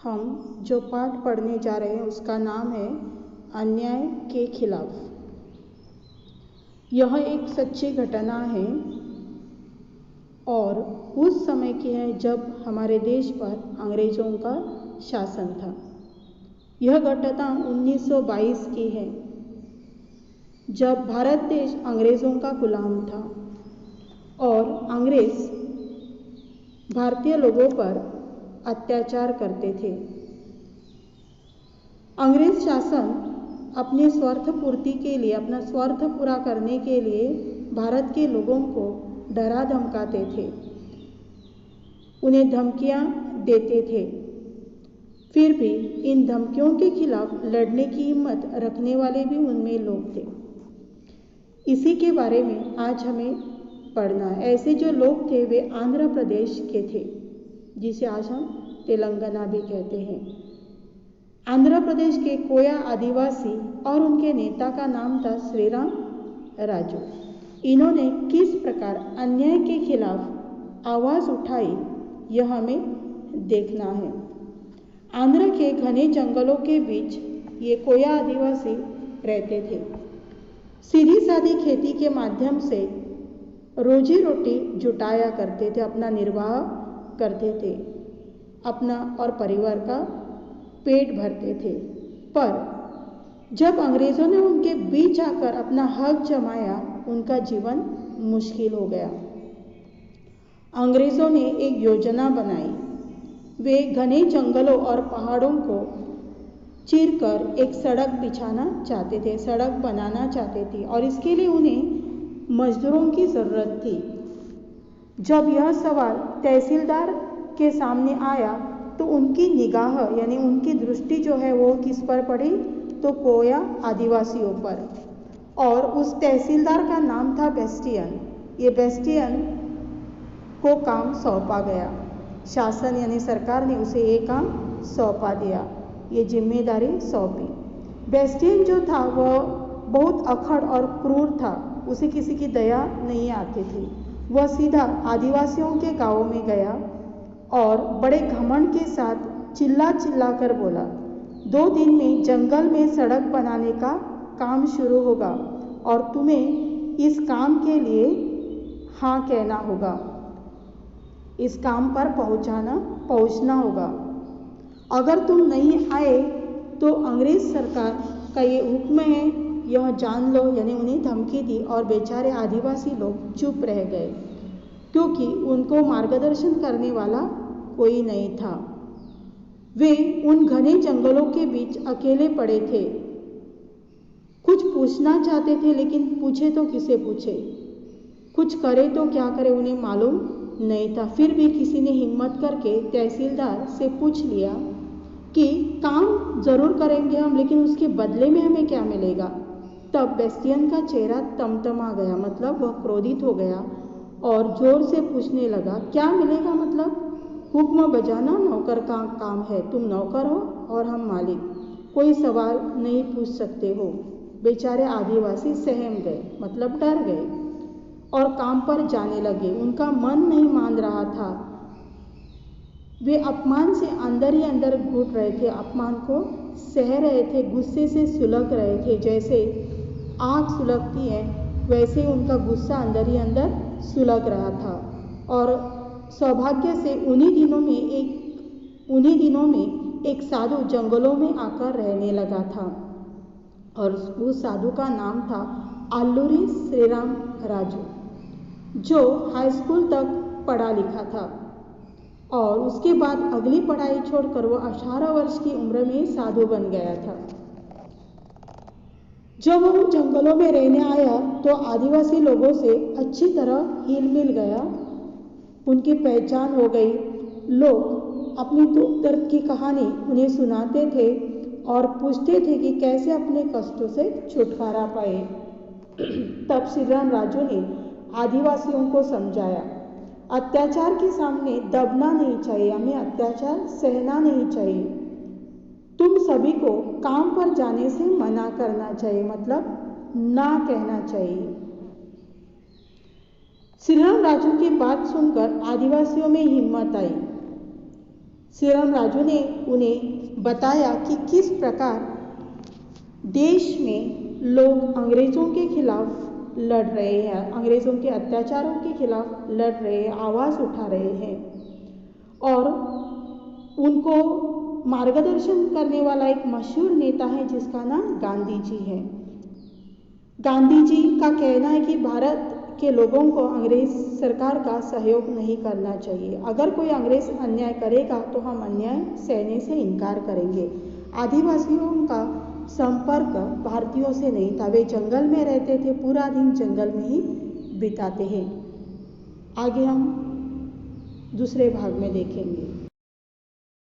हम जो पाठ पढ़ने जा रहे हैं उसका नाम है अन्याय के खिलाफ। यह एक सच्ची घटना है और उस समय की है जब हमारे देश पर अंग्रेज़ों का शासन था। यह घटना 1922 की है, जब भारत देश अंग्रेज़ों का गुलाम था और अंग्रेज़ भारतीय लोगों पर अत्याचार करते थे। अंग्रेज शासन अपने स्वार्थ पूर्ति के लिए, अपना स्वार्थ पूरा करने के लिए भारत के लोगों को डरा धमकाते थे, उन्हें धमकियां देते थे। फिर भी इन धमकियों के खिलाफ लड़ने की हिम्मत रखने वाले भी उनमें लोग थे। इसी के बारे में आज हमें पढ़ना है। ऐसे जो लोग थे वे आंध्र प्रदेश के थे, जिसे आज हम तेलंगाना भी कहते हैं। आंध्र प्रदेश के कोया आदिवासी और उनके नेता का नाम था श्रीराम राजू। इन्होंने किस प्रकार अन्याय के खिलाफ आवाज़ उठाई, यह हमें देखना है। आंध्र के घने जंगलों के बीच ये कोया आदिवासी रहते थे। सीधी सादी खेती के माध्यम से रोजी रोटी जुटाया करते थे, अपना निर्वाह करते थे, अपना और परिवार का पेट भरते थे। पर जब अंग्रेज़ों ने उनके बीच आकर अपना हक जमाया, उनका जीवन मुश्किल हो गया। अंग्रेज़ों ने एक योजना बनाई। वे घने जंगलों और पहाड़ों को चीरकर एक सड़क बिछाना चाहते थे, सड़क बनाना चाहते थे और इसके लिए उन्हें मजदूरों की ज़रूरत थी। जब यह सवाल तहसीलदार के सामने आया तो उनकी निगाह यानी उनकी दृष्टि जो है वो किस पर पड़ी, तो कोया आदिवासियों पर। और उस तहसीलदार का नाम था बेस्टियन। ये बेस्टियन को काम सौंपा गया। शासन यानी सरकार ने उसे ये काम सौंपा दिया, ये जिम्मेदारी सौंपी। बेस्टियन जो था वह बहुत अखड़ और क्रूर था, उसे किसी की दया नहीं आती थी। वह सीधा आदिवासियों के गाँव में गया और बड़े घमंड के साथ चिल्ला चिल्ला कर बोला, 2 दिन में जंगल में सड़क बनाने का काम शुरू होगा और तुम्हें इस काम के लिए हाँ कहना होगा, इस काम पर पहुंचना होगा। अगर तुम नहीं आए तो अंग्रेज सरकार का ये हुक्म है, यह जान लो। यानी उन्हें धमकी दी और बेचारे आदिवासी लोग चुप रह गए, क्योंकि उनको मार्गदर्शन करने वाला कोई नहीं था। वे उन घने जंगलों के बीच अकेले पड़े थे। कुछ पूछना चाहते थे, लेकिन पूछे तो किसे पूछे, कुछ करे तो क्या करे, उन्हें मालूम नहीं था। फिर भी किसी ने हिम्मत करके तहसीलदार से पूछ लिया कि काम जरूर करेंगे हम, लेकिन उसके बदले में हमें क्या मिलेगा। तब बेस्टियन का चेहरा तमतमा गया, मतलब वह क्रोधित हो गया और जोर से पूछने लगा, क्या मिलेगा मतलब? हुक्म बजाना नौकर का काम है, तुम नौकर हो और हम मालिक, कोई सवाल नहीं पूछ सकते हो। बेचारे आदिवासी सहम गए, मतलब डर गए और काम पर जाने लगे। उनका मन नहीं मान रहा था, वे अपमान से अंदर ही अंदर घुट रहे थे, अपमान को सह रहे थे, गुस्से से सुलग रहे थे। जैसे आग सुलगती है वैसे उनका गुस्सा अंदर ही अंदर सुलग रहा था। और सौभाग्य से उन्हीं दिनों में एक साधु जंगलों में आकर रहने लगा था और उस साधु का नाम था आल्लूरी श्रीराम राजू, जो हाई स्कूल तक पढ़ा लिखा था और उसके बाद अगली पढ़ाई छोड़कर वो 18 वर्ष की उम्र में साधु बन गया था। जब वो जंगलों में रहने आया तो आदिवासी लोगों से अच्छी तरह हिल मिल गया, उनकी पहचान हो गई। लोग अपनी दुख दर्द की कहानी उन्हें सुनाते थे और पूछते थे कि कैसे अपने कष्टों से छुटकारा पाए। तब श्रीराम राजू ने आदिवासियों को समझाया, अत्याचार के सामने दबना नहीं चाहिए, हमें अत्याचार सहना नहीं चाहिए। तुम सभी को काम पर जाने से मना करना चाहिए, मतलब ना कहना चाहिए। श्रीराम राजू की बात सुनकर आदिवासियों में हिम्मत आई। श्रीराम राजू ने उन्हें बताया कि किस प्रकार देश में लोग अंग्रेज़ों के खिलाफ लड़ रहे हैं, अंग्रेज़ों के अत्याचारों के खिलाफ लड़ रहे हैं, आवाज़ उठा रहे हैं। और उनको मार्गदर्शन करने वाला एक मशहूर नेता है जिसका नाम गांधी जी है। गांधी जी का कहना है कि भारत के लोगों को अंग्रेज सरकार का सहयोग नहीं करना चाहिए। अगर कोई अंग्रेज अन्याय करेगा तो हम अन्याय सहने से इनकार करेंगे। आदिवासियों का संपर्क भारतीयों से नहीं था, वे जंगल में रहते थे, पूरा दिन जंगल में ही बिताते हैं। आगे हम दूसरे भाग में देखेंगे।